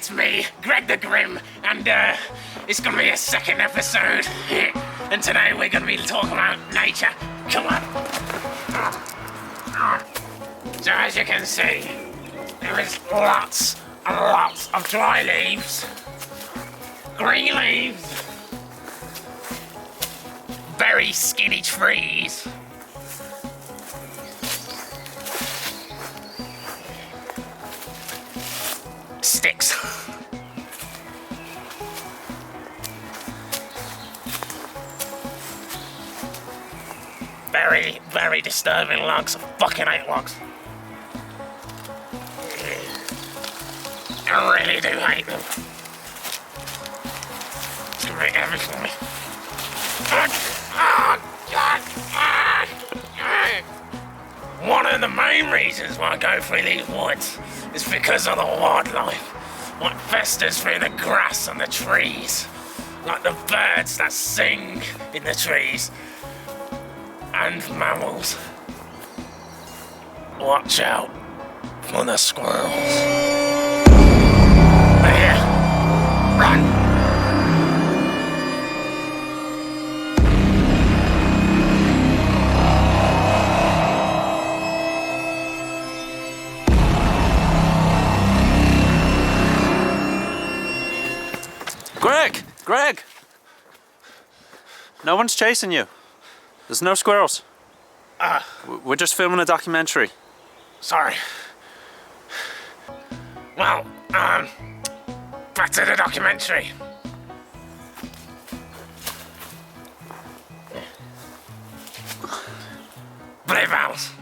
it's me, Greg the Grim, and it's gonna be a second episode. And today we're gonna be talking about nature. Come on. So as you can see, there is lots and lots of dry leaves, green leaves, very skinny trees, sticks. Very, very disturbing logs. I fucking hate logs. I really do hate them. They make everything. One of the main reasons why I go through these woods is because of the wildlife. What festers through the grass and the trees. Like the birds that sing in the trees. And mammals. Watch out for the squirrels. There. Run! Greg! No one's chasing you. There's no squirrels. We're just filming a documentary. Sorry. Well, back to the documentary. Blue bells.